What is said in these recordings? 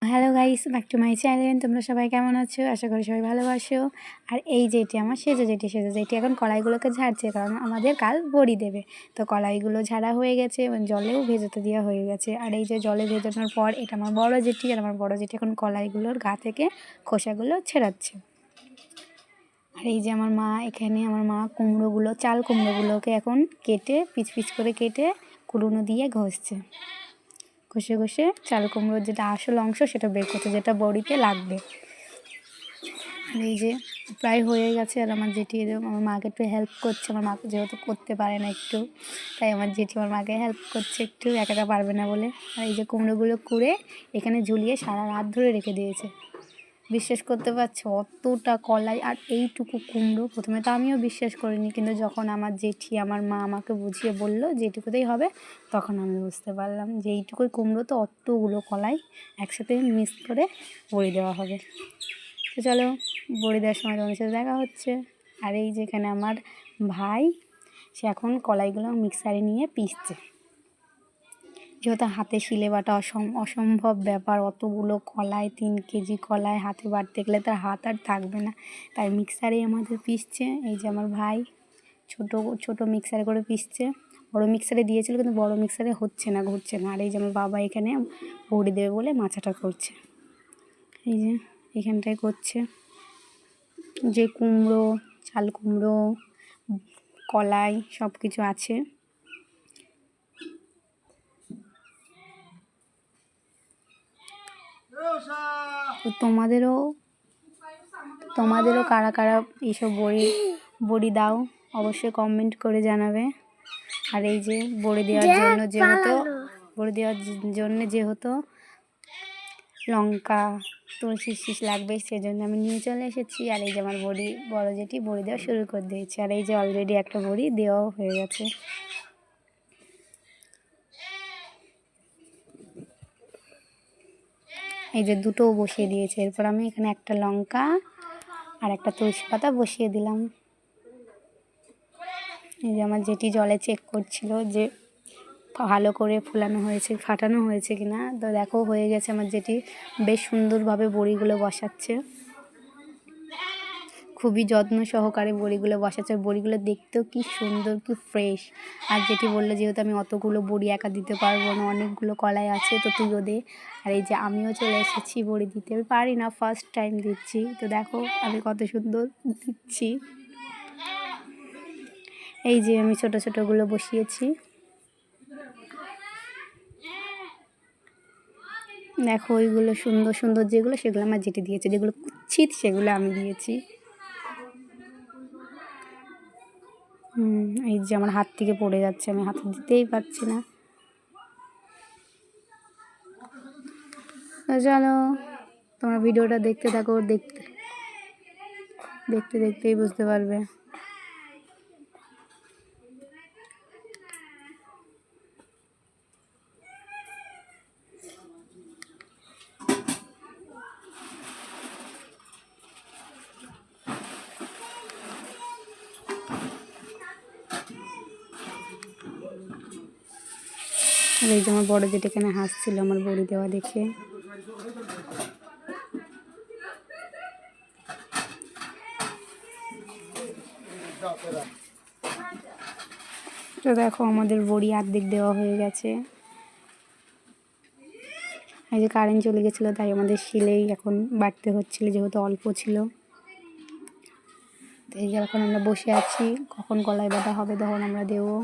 Hello guys, back to my channel. তোমরা সবাই কেমন আছো? আশা করি সবাই ভালো আছো। আর এই যেটি আমার সেজে যেটি এখন কড়াইগুলোকে ঝাড়ছে, কারণ আমাদের কাল বড়ি দেবে। তো কড়াইগুলো ঝাড়া হয়ে গেছে এবং জলেও ভেজাতে দেওয়া হয়ে গেছে। আর এই যে জলে ভেজানোর পর এটা আমার বড় জেঠি, আর আমার বড় জেঠি এখন কড়াইগুলোর গা থেকে খোসাগুলো ছেড়াচ্ছে। আর এই যে আমার মা, এখানে আমার মা কুমড়োগুলো, চাল কুমড়োগুলোকে এখন কেটে পিচ পিচ করে কেটে কুড়ুনো দিয়ে ঘষছে। ঘষে ঘষে চাল কুমড়োর যেটা আসল অংশ সেটা বের করছে, যেটা বড়িতে লাগবে। আর এই যে প্রায় হয়ে গেছে। আর আমার জেঠি আমার মাকে একটু হেল্প করছে। আমার মাকে যেহেতু করতে পারে না একটু, তাই আমার জেঠি আমার মাকে হেল্প করছে একটু, একা একা পারবে না বলে। আর এই যে কুমড়োগুলো কুড়ে এখানে ঝুলিয়ে সারা রাত ধরে রেখে দিয়েছে। বিশ্বাস করতে পারছো, অতটা কলাই আর এইটুকু কুমড়ো? প্রথমে তো আমিও বিশ্বাস করিনি, কিন্তু যখন আমার জেঠি আমার মা আমাকে বুঝিয়ে বললো যে এইটুকুতেই হবে, তখন আমি বুঝতে পারলাম যে এইটুকুই কুমড়ো তো অতগুলো কলাই একসাথে মিক্স করে বড়ি দেওয়া হবে। তো চলো, বড়ি দেওয়ার সময় তোমাদের সাথে দেখা হচ্ছে। আর এই যেখানে আমার ভাই, সে এখন কলাইগুলো মিক্সারে নিয়ে পিসছে। যেহেতু হাতে শিলে বাটা অসম্ভব ব্যাপার, অতগুলো কলাই, 3 কেজি কলাই হাতে বাটতে গেলে তার হাত আর থাকবে না, তাই মিক্সারেই আমাদের পিসছে। এই যে আমার ভাই ছোট মিক্সারে করে পিসছে। বড় মিক্সারে দিয়েছিল, কিন্তু বড় মিক্সারে হচ্ছে না, ঘুরছে না। আর এই যে আমার বাবা এখানে বড়ি দেবে বলে মাছাটা করছে। এই যে এখানটায় করছে, যে কুমড়ো, চাল কুমড়ো, কলাই সব কিছু আছে। তো তোমাদেরও কারা কারা এইসব বড়ি দাও, অবশ্যই কমেন্ট করে জানাবে। আর এই যে বড়ি দেওয়ার জন্য যেহেতু লঙ্কা, তুলসির শীষ লাগবে, সেজন্য আমি নিয়ে চলে এসেছি। আর এই যে আমার বড় জেঠি বড়ি দেওয়া শুরু করে দিয়েছে। আর এই যে অলরেডি একটা বড়ি দেওয়াও হয়ে গেছে। এই যে দুটোও বসিয়ে দিয়েছে। এরপর আমি এখানে একটা লঙ্কা আর একটা তুলসী পাতা বসিয়ে দিলাম। এই যে আমার জেঠি জলে চেক করছিল যে ভালো করে ফোলানো হয়েছে, ফাটানো হয়েছে কিনা। তো দেখো হয়ে গেছে, আমার জেঠি বেশ সুন্দরভাবে বড়িগুলো বসাচ্ছে, খুবই যত্ন সহকারে বড়িগুলো বসাচ্ছে। বড়িগুলো দেখতেও কি সুন্দর, কি ফ্রেশ। আর যেটি বললো যেহেতু আমি অতগুলো বড়ি একা দিতে পারবো না, অনেকগুলো কলাই আছে, তো তুইও দে। আর এই যে আমিও চলে এসেছি বড়ি দিতে। আমি পারি না, ফার্স্ট টাইম দিচ্ছি, তো দেখো আমি কত সুন্দর দিচ্ছি। এই যে আমি ছোটো ছোটোগুলো বসিয়েছি, দেখো ওইগুলো সুন্দর সুন্দর যেগুলো, সেগুলো আমার জেঠি দিয়েছে। যেগুলো কুচ্ছিত সেগুলো আমি দিয়েছি। এই যে আমার হাত থেকে পড়ে যাচ্ছে, আমি হাতে দিতেই পারছি না। চলো তোমরা ভিডিওটা দেখতে থাকো, দেখতে দেখতেই বুঝতে পারবে। আর এই যে আমার বড় যেটা এখানে হাসছিল আমার বড়ি দেওয়া দেখে। তো দেখো আমাদের বড়ি অর্ধেক দেওয়া হয়ে গেছে। এই যে কারেন্ট চলে গেছিলো, তাই আমাদের শিলেই এখন বাটতে হচ্ছিলো, যেহেতু অল্প ছিল। তো এই যে এখন আমরা বসে আছি, কখন কলাই বাটা হবে তখন আমরা দেবো।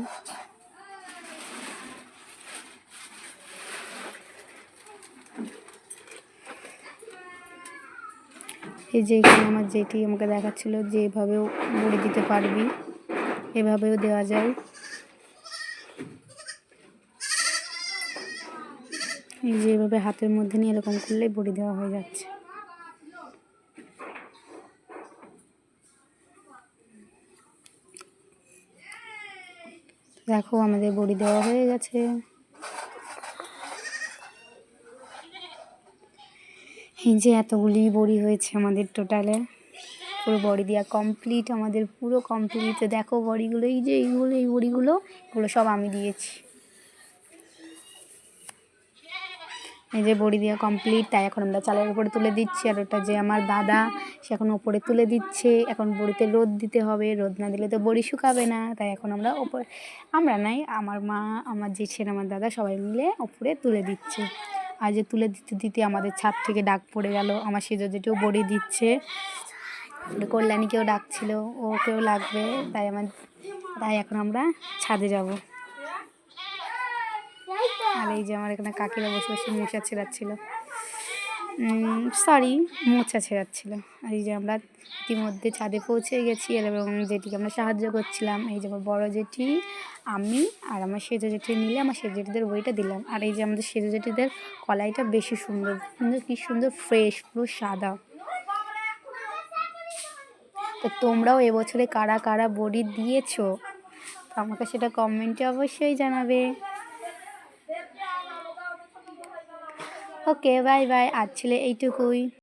এই যে এখানে আমার জেঠি আমাকে দেখাচ্ছিলো যে এভাবেও বড়ি দিতে পারবি, এভাবেও দেওয়া যায়। এই যে এভাবে হাতের মধ্যে নিয়ে এরকম করলেই বড়ি দেওয়া হয়ে যাচ্ছে। দেখো আমাদের বড়ি দেওয়া হয়ে গেছে। এই যে এতগুলি বড়ি হয়েছে আমাদের টোটালে, পুরো বড়ি দেওয়া কমপ্লিট, আমাদের পুরো কমপ্লিট। দেখো বড়িগুলো, এই যে এই বড়িগুলো সব আমি দিয়েছি। এই যে বড়ি দেওয়া কমপ্লিট, তাই এখন আমরা চালের উপরে তুলে দিচ্ছি। আর ওটা যে আমার দাদা, সে এখন ওপরে তুলে দিচ্ছে। এখন বড়িতে রোদ দিতে হবে, রোদ না দিলে তো বড়ি শুকাবে না, তাই এখন আমরা ওপরে, আমরা নাই, আমার মা, আমার জেঠের, আমার দাদা সবাই মিলে ওপরে তুলে দিচ্ছে। আর যে তুলে দিতে দিতে আমাদের ছাদ থেকে ডাক পড়ে গেল, আমার সেজো জেঠেও বড়ি দিচ্ছে, কল্যাণীকেও ডাকছিল, ওকেও লাগবে, তাই এখন আমরা ছাদে যাব। আর এই যে আমার এখানে কাকিরা বসে বসে মোচা ছেড়াচ্ছিল, মোচা ছেড়াচ্ছিল। আর এই যে আমরা ইতিমধ্যে ছাদে পৌঁছে গেছি, এবং জেঠিকে আমরা সাহায্য করছিলাম। এই যে আমার বড়ো জেঠি, আমি আর আমার সেজো জেঠি মিলে আমার সেজো জেঠিদের বইটা দিলাম। আর এই যে আমাদের সেজো জেঠিদের কলাইটা বেশি সুন্দর, কি সুন্দর ফ্রেশ, পুরো সাদা। তো তোমরাও এবছরে কারা কারা বড়ি দিয়েছো, তো আমাকে সেটা কমেন্টে অবশ্যই জানাবে। ওকে, বাই বাই, আজ ছিল এইটুকুই।